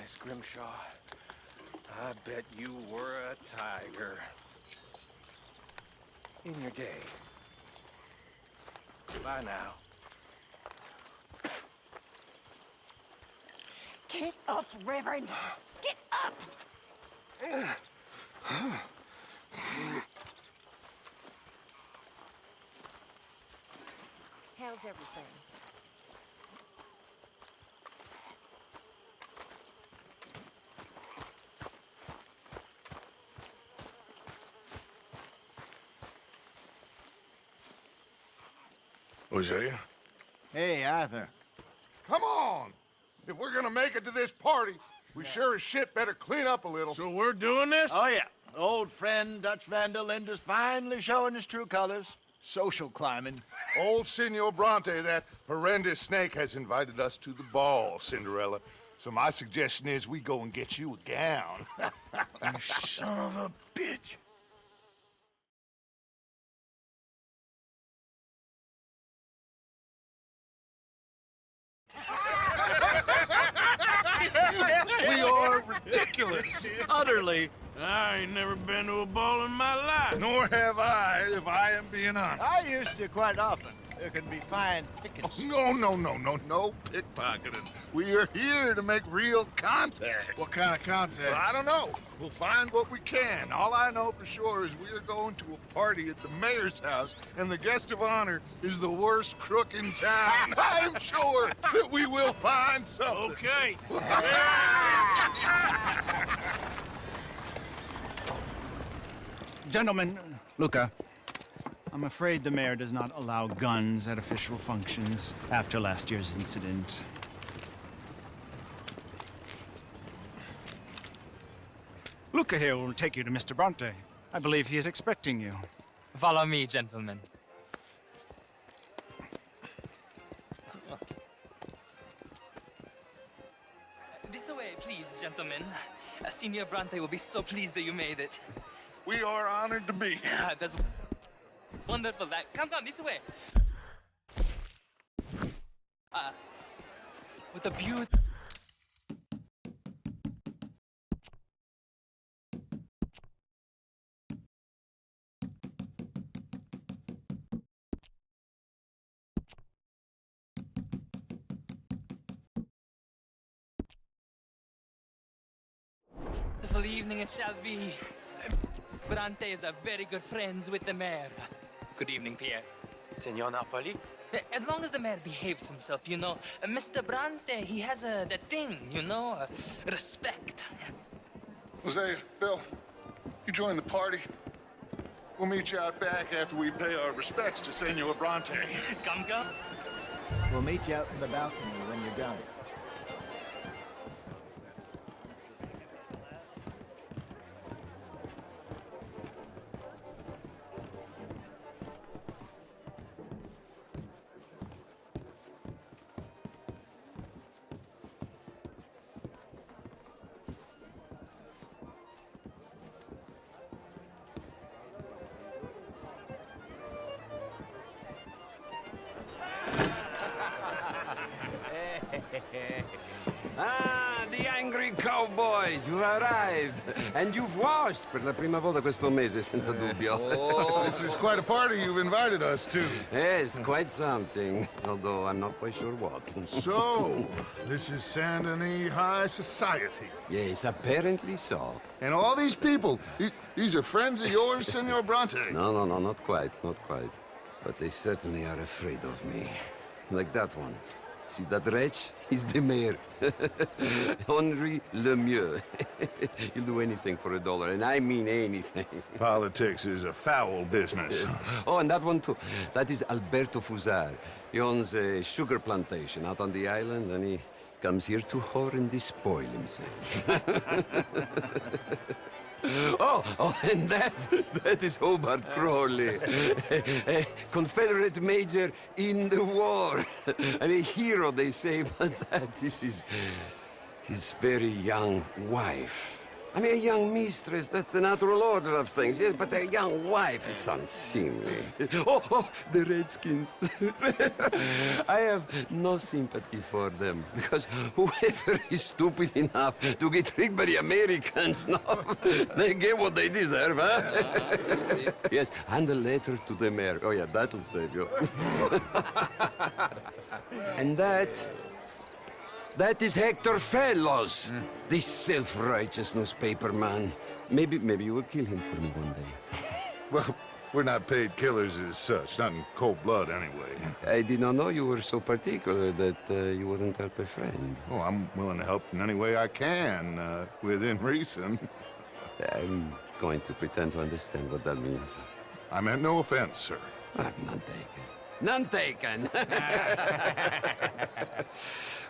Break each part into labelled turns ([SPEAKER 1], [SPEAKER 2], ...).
[SPEAKER 1] Miss Grimshaw. I bet you were a tiger. In your day. Bye now.
[SPEAKER 2] Get up, Reverend! Get up! How's everything?
[SPEAKER 1] Hosea?
[SPEAKER 3] Hey, Arthur.
[SPEAKER 4] Come on! If we're gonna make it to this party, we sure as shit better clean up a little.
[SPEAKER 1] So we're doing this?
[SPEAKER 3] Oh, yeah. Old friend Dutch Van der Linde is finally showing his true colors. Social climbing.
[SPEAKER 4] Old Senor Bronte, that horrendous snake, has invited us to the ball, Cinderella. So my suggestion is we go and get you a gown.
[SPEAKER 1] You son of a bitch.
[SPEAKER 4] We are ridiculous.
[SPEAKER 3] Utterly.
[SPEAKER 1] I ain't never been to a ball in my life.
[SPEAKER 4] Nor have I, if I am being honest.
[SPEAKER 3] I used to quite often. There can be fine pickings.
[SPEAKER 4] No pickpocketing. We are here to make real contact.
[SPEAKER 1] What kind of contact?
[SPEAKER 4] Well, I don't know. We'll find what we can. All I know for sure is we are going to a party at the mayor's house, and the guest of honor is the worst crook in town. I'm sure that we will find something.
[SPEAKER 1] Okay.
[SPEAKER 5] Gentlemen, Luca, I'm afraid the mayor does not allow guns at official functions after last year's incident. Luca here will take you to Mr. Bronte. I believe he is expecting you.
[SPEAKER 6] Follow me, gentlemen. This way, please, gentlemen. Senior Bronte will be so pleased that you made it.
[SPEAKER 4] We are honored to be here.
[SPEAKER 6] That's wonderful. Come, this way. With a beautiful... Beautiful evening it shall be. Bronte is a very good friends with the mayor. Good evening, Pierre.
[SPEAKER 1] Senor Napoli?
[SPEAKER 6] As long as the mayor behaves himself, you know. Mr. Bronte, he has that thing, you know, respect.
[SPEAKER 4] Hosea, Bill, you join the party. We'll meet you out back after we pay our respects to Senor Bronte.
[SPEAKER 6] Come.
[SPEAKER 3] We'll meet you out in the balcony when you're done.
[SPEAKER 7] Ah, the angry cowboys, you've arrived. And you've washed per la prima volta questo mese, senza dubbio.
[SPEAKER 4] This is quite a party you've invited us to.
[SPEAKER 7] Yes, quite something. Although I'm not quite sure what.
[SPEAKER 4] So, this is Saint Denis High Society.
[SPEAKER 7] Yes, apparently so.
[SPEAKER 4] And all these people, these are friends of yours, Senor Bronte?
[SPEAKER 7] No, not quite, not quite. But they certainly are afraid of me. Like that one. See that wretch? He's the mayor. Henri Lemieux. He'll do anything for $1, and I mean anything.
[SPEAKER 4] Politics is a foul business.
[SPEAKER 7] Yes. Oh, and that one too. That is Alberto Fusar. He owns a sugar plantation out on the island, and he comes here to whore and despoil himself. Oh, and that is Hobart Crawley, a Confederate major in the war, and a hero, they say, but that is his very young wife. I mean, a young mistress, that's the natural order of things, yes, but a young wife is unseemly. Oh, the Redskins. I have no sympathy for them, because whoever is stupid enough to get tricked by the Americans, no, they get what they deserve, huh? Yes, and a letter to the mayor. Oh, yeah, that'll save you. And that is Hector Fellows, this self-righteous newspaper man. Maybe you will kill him for me one day.
[SPEAKER 4] Well, we're not paid killers as such, not in cold blood anyway.
[SPEAKER 7] I did not know you were so particular that you wouldn't help a friend.
[SPEAKER 4] Oh, I'm willing to help in any way I can, within reason.
[SPEAKER 7] I'm going to pretend to understand what that means.
[SPEAKER 4] I meant no offense, sir.
[SPEAKER 7] None taken. None taken!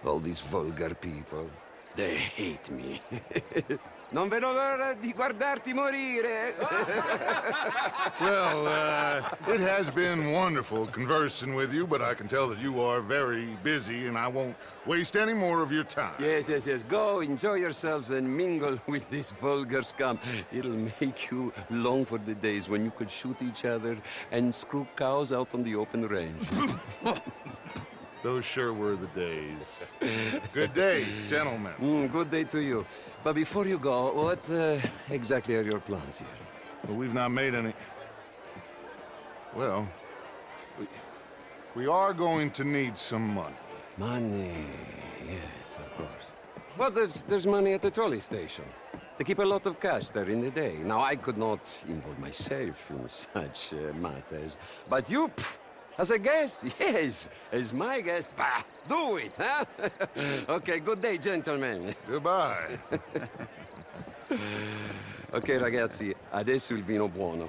[SPEAKER 7] All these vulgar people, they hate me. Non vedo l'ora di guardarti morire.
[SPEAKER 4] Well, it has been wonderful conversing with you, but I can tell that you are very busy, and I won't waste any more of your time.
[SPEAKER 7] Yes. Go, enjoy yourselves, and mingle with this vulgar scum. It'll make you long for the days when you could shoot each other and screw cows out on the open range.
[SPEAKER 4] Those sure were the days. Good day, gentlemen.
[SPEAKER 7] Good day to you. But before you go, what exactly are your plans here?
[SPEAKER 4] Well, we've not made any... Well, we are going to need some money.
[SPEAKER 7] Money, yes, of course. Well, there's money at the trolley station. They keep a lot of cash there in the day. Now, I could not involve myself in such matters. But you, as a guest, yes, as my guest, bah, do it, huh? Okay, good day, gentlemen.
[SPEAKER 4] Goodbye.
[SPEAKER 7] Ok, ragazzi, adesso il vino buono.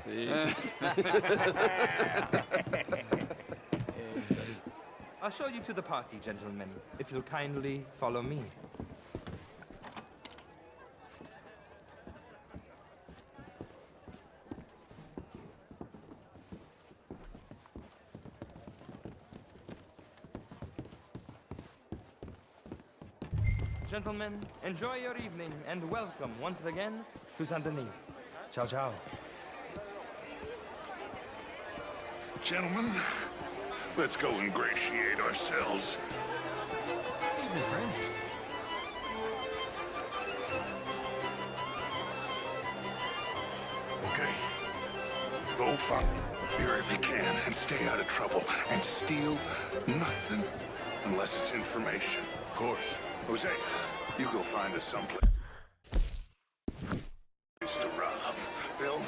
[SPEAKER 6] I'll show you to the party, gentlemen, if you'll kindly follow me. Gentlemen, enjoy your evening and welcome once again to Saint Denis. Ciao, ciao.
[SPEAKER 4] Gentlemen, let's go ingratiate ourselves. Okay. Go find here if you can and stay out of trouble. And steal nothing unless it's information. Of course. Jose, you go find us someplace to rob. Bill?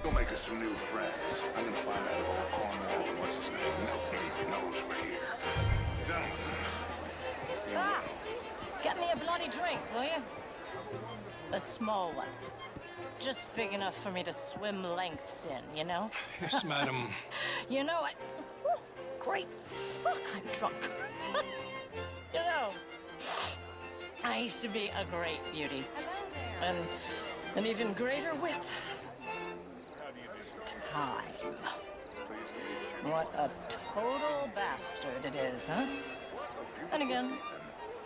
[SPEAKER 4] Go make us some new friends. I'm gonna find out about Cornell and what's his name knows we're here. Gentlemen.
[SPEAKER 2] Ah! Get me a bloody drink, will you? A small one. Just big enough for me to swim lengths in, you know?
[SPEAKER 1] Yes, madam.
[SPEAKER 2] You know, great fuck, I'm drunk. You know, I used to be a great beauty. And an even greater wit. Time. What a total bastard it is, huh? And again,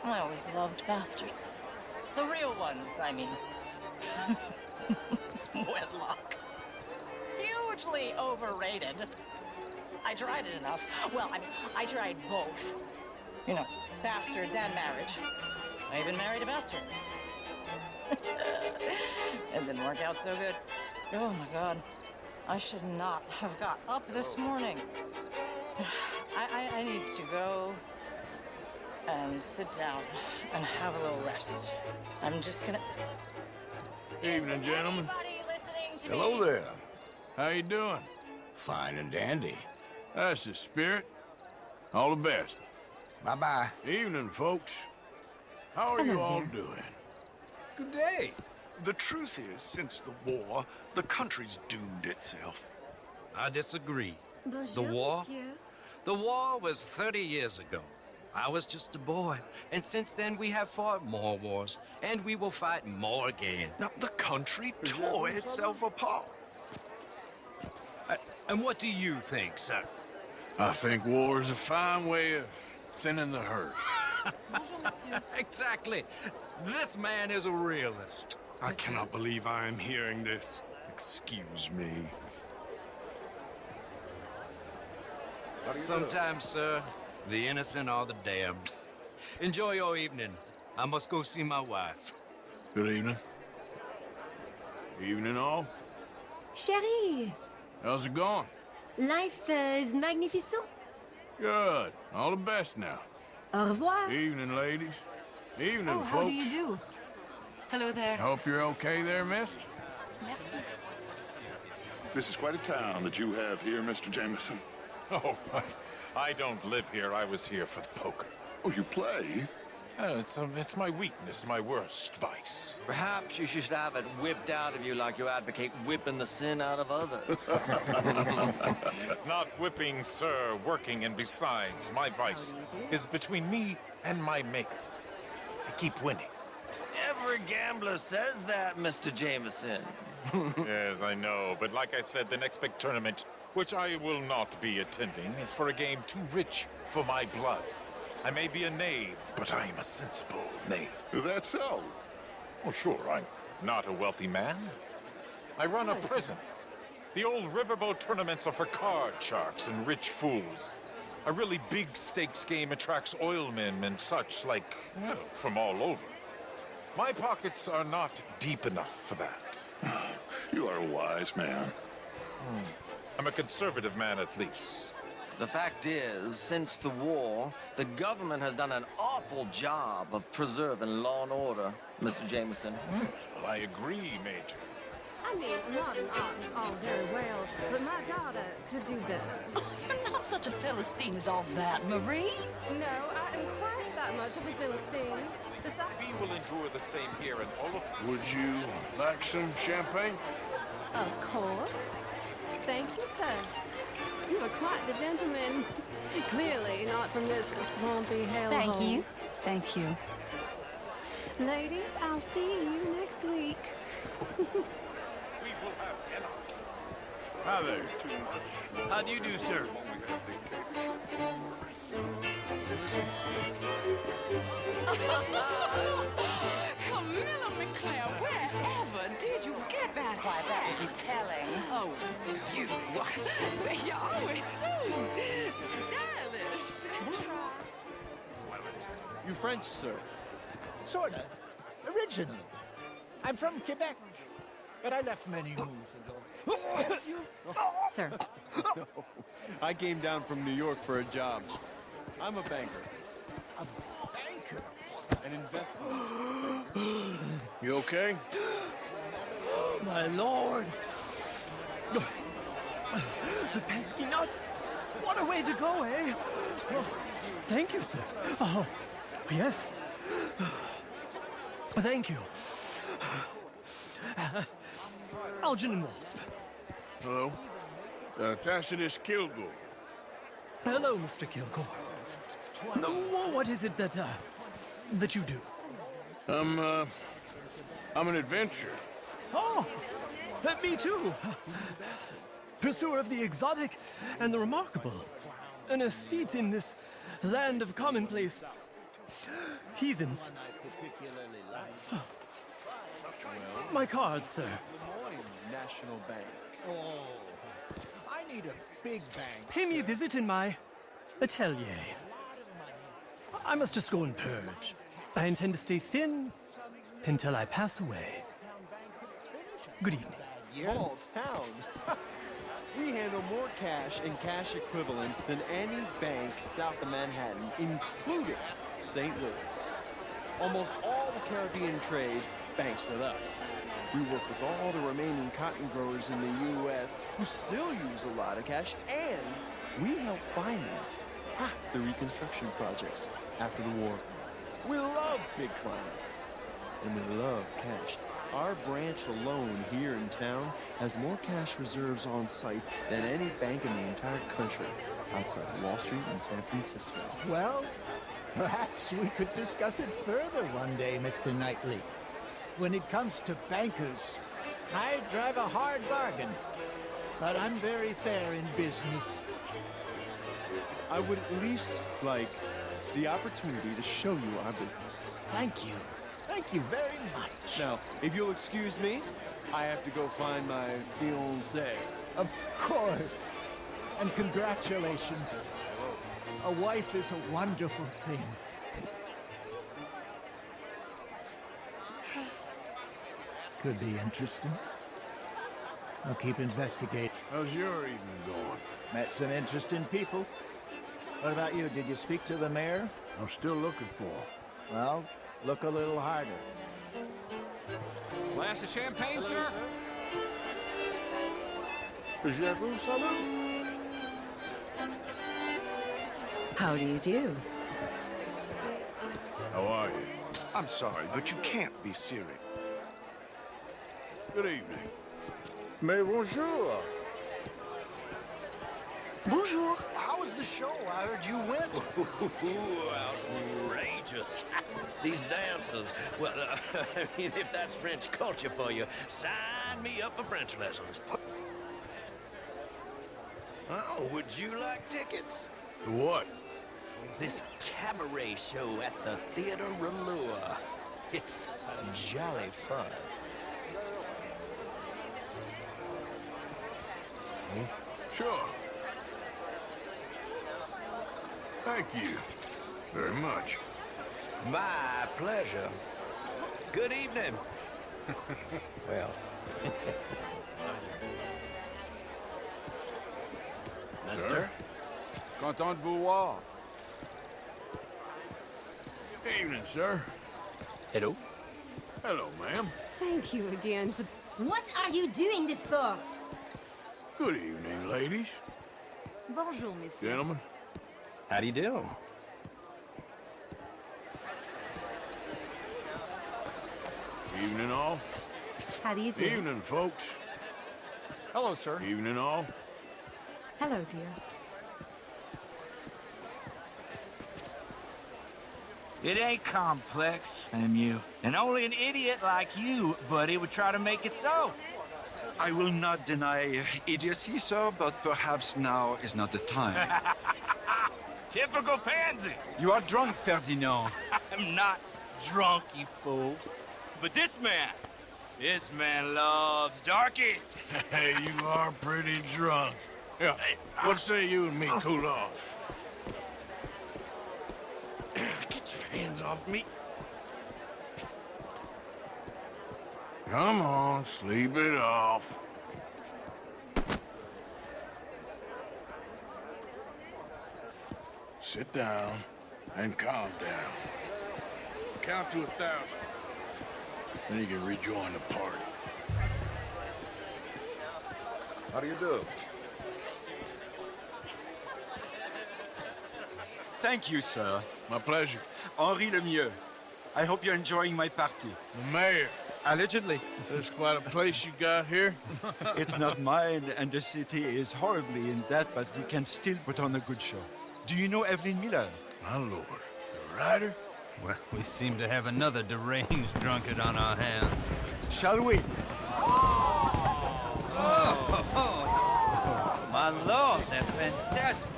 [SPEAKER 2] I always loved bastards. The real ones, I mean. Wedlock. Hugely overrated. I tried it enough. Well, I tried both. You know, bastards and marriage. I even married a bastard. It didn't work out so good. Oh my God. I should not have got up this morning. I need to go and sit down and have a little rest. I'm just gonna...
[SPEAKER 3] Evening, gentlemen.
[SPEAKER 2] Anybody listening to
[SPEAKER 3] Hello
[SPEAKER 2] me?
[SPEAKER 3] there. How you doing? Fine and dandy. That's the spirit. All the best.
[SPEAKER 8] Bye-bye.
[SPEAKER 3] Evening, folks. How are you all doing?
[SPEAKER 1] Good day. The truth is, since the war, the country's doomed itself.
[SPEAKER 8] I disagree.
[SPEAKER 9] Bonjour,
[SPEAKER 8] war?
[SPEAKER 9] monsieur.
[SPEAKER 8] The war was 30 years ago. I was just a boy, and since then we have fought more wars, and we will fight more again.
[SPEAKER 1] Now, the country tore itself apart.
[SPEAKER 8] And what do you think, sir?
[SPEAKER 3] I think war is a fine way of thinning the herd.
[SPEAKER 8] Exactly. This man is a realist.
[SPEAKER 1] I cannot believe I am hearing this. Excuse me.
[SPEAKER 8] Sometimes, sir, the innocent are the damned. Enjoy your evening. I must go see my wife.
[SPEAKER 3] Good evening. Evening all.
[SPEAKER 9] Chérie,
[SPEAKER 3] How's it going?
[SPEAKER 9] life is magnificent.
[SPEAKER 3] Good. All the best now.
[SPEAKER 9] Au revoir.
[SPEAKER 3] Evening, ladies. Evening,
[SPEAKER 2] Oh,
[SPEAKER 3] folks.
[SPEAKER 2] how do you do? Hello there.
[SPEAKER 3] Hope you're okay there, miss.
[SPEAKER 2] Merci.
[SPEAKER 4] This is quite a town that you have here, Mr. Jameson.
[SPEAKER 10] Oh, I don't live here. I was here for the poker.
[SPEAKER 4] Oh, you play?
[SPEAKER 10] It's my weakness, my worst vice.
[SPEAKER 11] Perhaps you should have it whipped out of you like you advocate whipping the sin out of others.
[SPEAKER 10] Not whipping, sir, working, and besides, my vice is between me and my maker. I keep winning.
[SPEAKER 11] Every gambler says that, Mr. Jameson.
[SPEAKER 10] Yes, I know, but like I said, the next big tournament, which I will not be attending, is for a game too rich for my blood. I may be a knave, but I am a sensible knave.
[SPEAKER 4] That's so.
[SPEAKER 10] Well, sure, I'm not a wealthy man. I run a prison. The old riverboat tournaments are for card sharks and rich fools. A really big stakes game attracts oilmen and such, like, well, from all over. My pockets are not deep enough for that.
[SPEAKER 4] You are a wise man.
[SPEAKER 10] I'm a conservative man, at least.
[SPEAKER 11] The fact is, since the war, the government has done an awful job of preserving law and order, Mr. Jameson.
[SPEAKER 10] Well, I agree, Major.
[SPEAKER 12] I mean, modern art is all very well, but my daughter could do better.
[SPEAKER 2] Oh, you're not such a Philistine as all that, Marie.
[SPEAKER 12] No, I am quite that much of a Philistine. Besides,
[SPEAKER 10] We will endure the same here in all of
[SPEAKER 3] Would you like some champagne?
[SPEAKER 12] of course. Thank you, sir. You are quite the gentleman. Clearly not from this swampy hellhole.
[SPEAKER 2] Thank you. Thank you.
[SPEAKER 12] Ladies, I'll see you next week.
[SPEAKER 10] We will have anarchy.
[SPEAKER 3] Hi there.
[SPEAKER 11] How do you do, sir?
[SPEAKER 2] Camilla McClare, wherever did you get that? Why, that would be telling. Oh, you. You're always so stylish.
[SPEAKER 13] You French, sir? Sort of. Original. I'm from Quebec, but I left many moons ago.
[SPEAKER 2] Sir.
[SPEAKER 13] No, I came down from New York for a job. I'm a banker. A banker? An investment.
[SPEAKER 3] You okay?
[SPEAKER 13] My lord! The pesky nut! What a way to go, eh? Oh, thank you, sir. Oh, yes. Thank you. Algernon Wasp.
[SPEAKER 3] Hello. Tacitus Kilgore.
[SPEAKER 13] Hello, Mr. Kilgore. What is it that you do?
[SPEAKER 3] I'm an adventurer.
[SPEAKER 13] Oh, me too. Pursuer of the exotic and the remarkable. An aesthete in this land of commonplace heathens. My card, sir.
[SPEAKER 14] National Bank. Oh, I need a big bank.
[SPEAKER 13] Pay me a visit in my atelier. I must just go and purge. I intend to stay thin until I pass away. Good evening.
[SPEAKER 14] Small town. We handle more cash and cash equivalents than any bank south of Manhattan, including St. Louis. Almost all the Caribbean trade banks with us. We work with all the remaining cotton growers in the U.S. who still use a lot of cash, and we help finance half the reconstruction projects after the war. We love big clients, and we love cash. Our branch alone here in town has more cash reserves on site than any bank in the entire country outside Wall Street and San Francisco.
[SPEAKER 15] Well, perhaps we could discuss it further one day, Mr. Knightley. When it comes to bankers, I drive a hard bargain. but I'm very fair in business.
[SPEAKER 14] I would at least like the opportunity to show you our business.
[SPEAKER 15] Thank you. Thank you very much.
[SPEAKER 14] Now, if you'll excuse me, I have to go find my fiancée.
[SPEAKER 15] Of course. And congratulations. A wife is a wonderful thing. Could be interesting. I'll keep investigating.
[SPEAKER 3] How's your evening going?
[SPEAKER 15] Met some interesting people. What about you? Did you speak to the mayor?
[SPEAKER 3] I'm still looking for him.
[SPEAKER 15] Well, look a little harder.
[SPEAKER 16] Glass of champagne, sir?
[SPEAKER 17] How do you do?
[SPEAKER 3] How are you?
[SPEAKER 1] I'm sorry, but you can't be serious.
[SPEAKER 3] Good evening.
[SPEAKER 4] Mais bonjour.
[SPEAKER 17] Bonjour.
[SPEAKER 11] How was the show? I heard you went.
[SPEAKER 8] Outrageous. These dancers. Well, I mean, if that's French culture for you, sign me up for French lessons. Oh, would you like tickets?
[SPEAKER 3] What?
[SPEAKER 8] This cabaret show at the Theater Rallure. It's jolly fun.
[SPEAKER 3] Sure. Thank you very much.
[SPEAKER 8] My pleasure. Good evening. Well.
[SPEAKER 3] Mister?
[SPEAKER 10] Content de vous voir.
[SPEAKER 3] Evening, sir.
[SPEAKER 6] Hello?
[SPEAKER 3] Hello, ma'am.
[SPEAKER 12] Thank you again for...
[SPEAKER 9] What are you doing this for?
[SPEAKER 3] Good evening, ladies.
[SPEAKER 2] Bonjour, monsieur.
[SPEAKER 3] Gentlemen.
[SPEAKER 5] How do you do?
[SPEAKER 3] Evening, all.
[SPEAKER 12] How do you do?
[SPEAKER 3] Evening, folks.
[SPEAKER 16] Hello, sir.
[SPEAKER 3] Evening, all.
[SPEAKER 12] Hello, dear.
[SPEAKER 18] It ain't complex, MU. And only an idiot like you, buddy, would try to make it so.
[SPEAKER 19] I will not deny idiocy, sir, but perhaps now is not the time.
[SPEAKER 18] Typical pansy.
[SPEAKER 19] You are drunk, Ferdinand.
[SPEAKER 18] I'm not drunk, you fool. But this man loves darkies.
[SPEAKER 3] Hey, you are pretty drunk. Yeah, what say you and me cool off?
[SPEAKER 18] Get your hands off me.
[SPEAKER 3] Come on, sleep it off. Sit down and calm down. Count to 1,000. Then you can rejoin the party.
[SPEAKER 4] How do you do?
[SPEAKER 19] Thank you, sir.
[SPEAKER 3] My pleasure.
[SPEAKER 19] Henri Lemieux. I hope you're enjoying my party.
[SPEAKER 3] The mayor.
[SPEAKER 19] Allegedly.
[SPEAKER 3] There's quite a place you got here.
[SPEAKER 19] It's not mine, and the city is horribly in debt, but we can still put on a good show. Do you know Evelyn Miller?
[SPEAKER 3] My lord. The writer?
[SPEAKER 18] Well, we seem to have another deranged drunkard on our hands.
[SPEAKER 19] Shall we?
[SPEAKER 18] Oh, my lord, they're fantastic.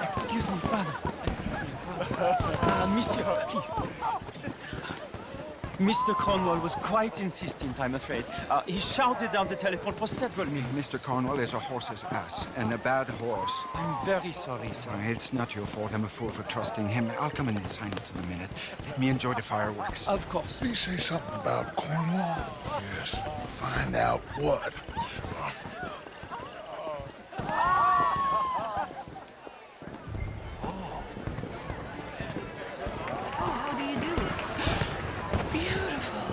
[SPEAKER 13] Excuse me, pardon. Excuse me, pardon. Monsieur, please. Mr. Cornwall was quite insistent, I'm afraid. He shouted down the telephone for several minutes.
[SPEAKER 19] Mr. Cornwall is a horse's ass, and a bad horse.
[SPEAKER 13] I'm very sorry, sir.
[SPEAKER 19] It's not your fault. I'm a fool for trusting him. I'll come in and sign it in a minute. Let me enjoy the fireworks.
[SPEAKER 13] Of course.
[SPEAKER 1] Did he say something about Cornwall?
[SPEAKER 3] Yes. Find out what.
[SPEAKER 1] Sure.
[SPEAKER 12] How do you do? Beautiful.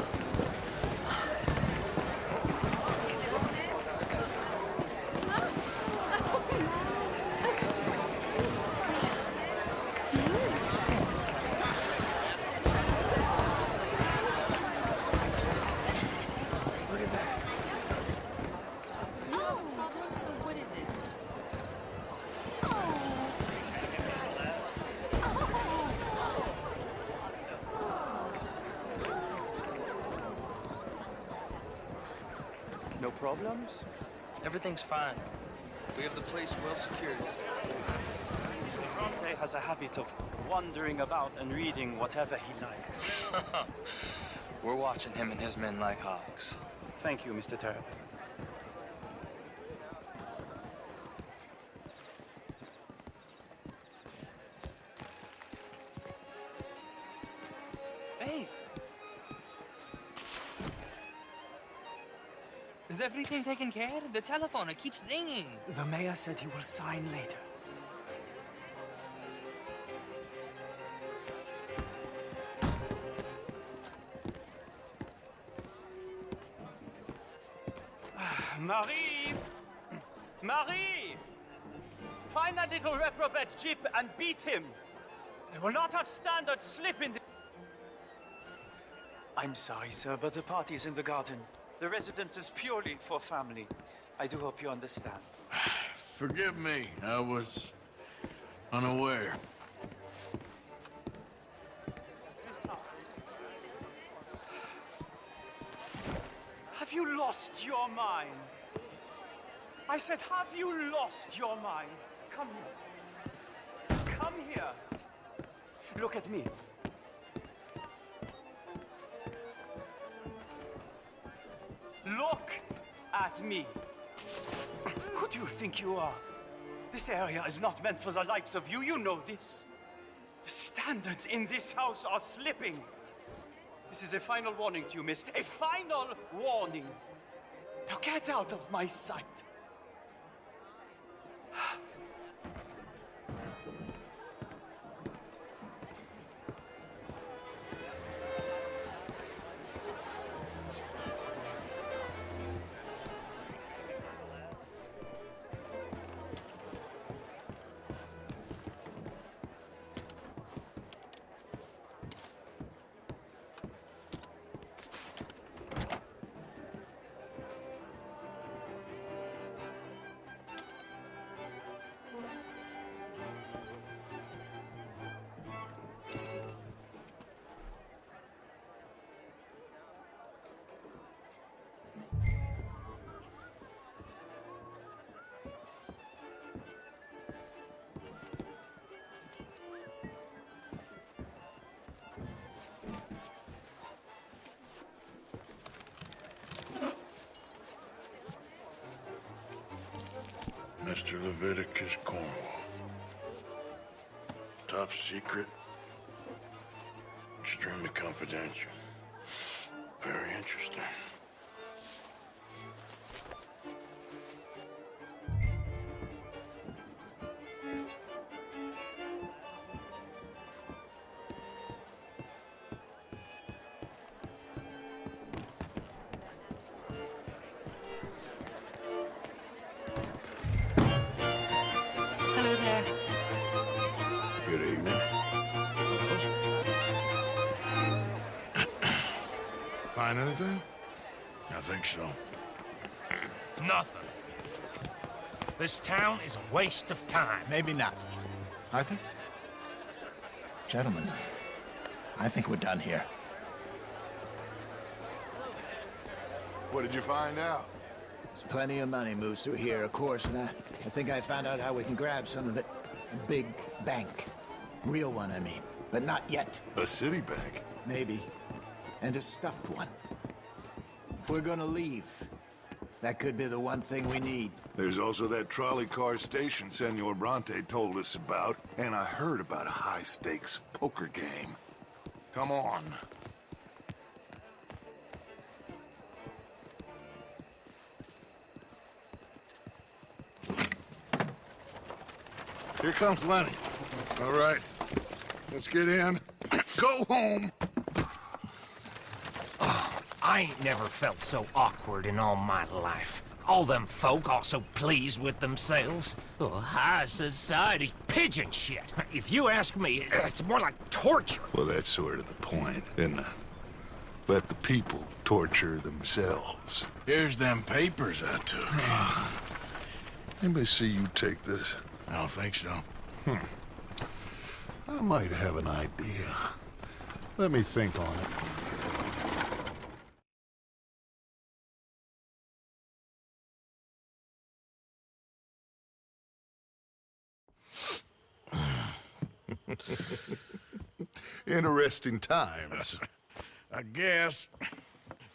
[SPEAKER 6] problems? Everything's fine. We have the place well secured.
[SPEAKER 5] Mr. Bronte has a habit of wandering about and reading whatever he likes.
[SPEAKER 6] We're watching him and his men like hawks.
[SPEAKER 5] Thank you, Mr. Terrapin.
[SPEAKER 6] Hey! Is everything taken care of? The telephone, it keeps ringing.
[SPEAKER 5] The mayor said he will sign later. Marie! Marie! Find that little reprobate Jip and beat him. I will not have Standard slip in the... I'm sorry, sir, but the party is in the garden. The residence is purely for family. I do hope you understand.
[SPEAKER 3] Forgive me, I was unaware.
[SPEAKER 5] Have you lost your mind? I said, have you lost your mind? Come here. Come here. Look at me. Look at me. Who do you think you are? This area is not meant for the likes of you. You know this. The standards in this house are slipping. This is a final warning to you, miss. A final warning. Now get out of my sight.
[SPEAKER 3] Mr. Leviticus Cornwall. Top secret. Extremely confidential. Very interesting.
[SPEAKER 17] Hello there.
[SPEAKER 3] Good evening. Find anything? I think so.
[SPEAKER 20] Nothing. This town is a waste of time.
[SPEAKER 15] Maybe not. Arthur? Gentlemen, I think we're done here.
[SPEAKER 4] What did you find out?
[SPEAKER 15] There's plenty of money moves through here, of course, and I think I found out how we can grab some of it. A big bank. Real one, I mean. But not yet.
[SPEAKER 4] A city bank?
[SPEAKER 15] Maybe. And a stuffed one. If we're gonna leave, that could be the one thing we need.
[SPEAKER 4] There's also that trolley car station Senor Bronte told us about, and I heard about a high-stakes poker game. Come on. Here comes Lenny. All right, let's get in. Go home.
[SPEAKER 20] I ain't never felt so awkward in all my life. All them folk all so pleased with themselves. Oh, high society's pigeon shit. If you ask me, it's more like torture.
[SPEAKER 4] Well, that's sort of the point, isn't it? Let the people torture themselves.
[SPEAKER 3] Here's them papers I took.
[SPEAKER 4] Anybody see you take this?
[SPEAKER 3] I don't think so.
[SPEAKER 4] I might have an idea. Let me think on it. Interesting times.
[SPEAKER 3] I guess.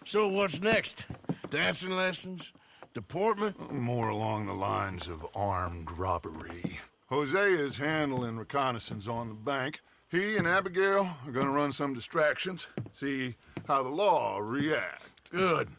[SPEAKER 3] So what's next? Dancing lessons? Deportment?
[SPEAKER 4] More along the lines of armed robbery. Hosea is handling reconnaissance on the bank. He and Abigail are gonna run some distractions, see how the law react.
[SPEAKER 3] Good.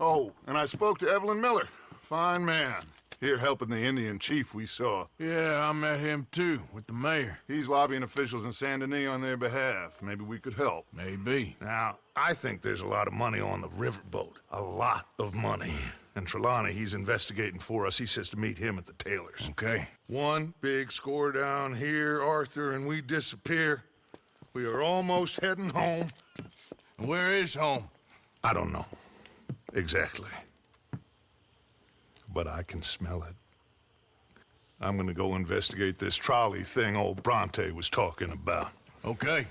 [SPEAKER 4] Oh, and I spoke to Evelyn Miller. Fine man. Here helping the Indian chief we saw.
[SPEAKER 3] Yeah, I met him too, with the mayor.
[SPEAKER 4] He's lobbying officials in Saint Denis on their behalf. Maybe we could help.
[SPEAKER 3] Maybe.
[SPEAKER 4] Now, I think there's a lot of money on the riverboat. A lot of money. And Trelawney, he's investigating for us. He says to meet him at the Taylor's.
[SPEAKER 3] Okay.
[SPEAKER 4] One big score down here, Arthur, and we disappear. We are almost heading home.
[SPEAKER 3] Where is home?
[SPEAKER 4] I don't know. Exactly. But I can smell it. I'm gonna go investigate this trolley thing old Bronte was talking about.
[SPEAKER 3] Okay.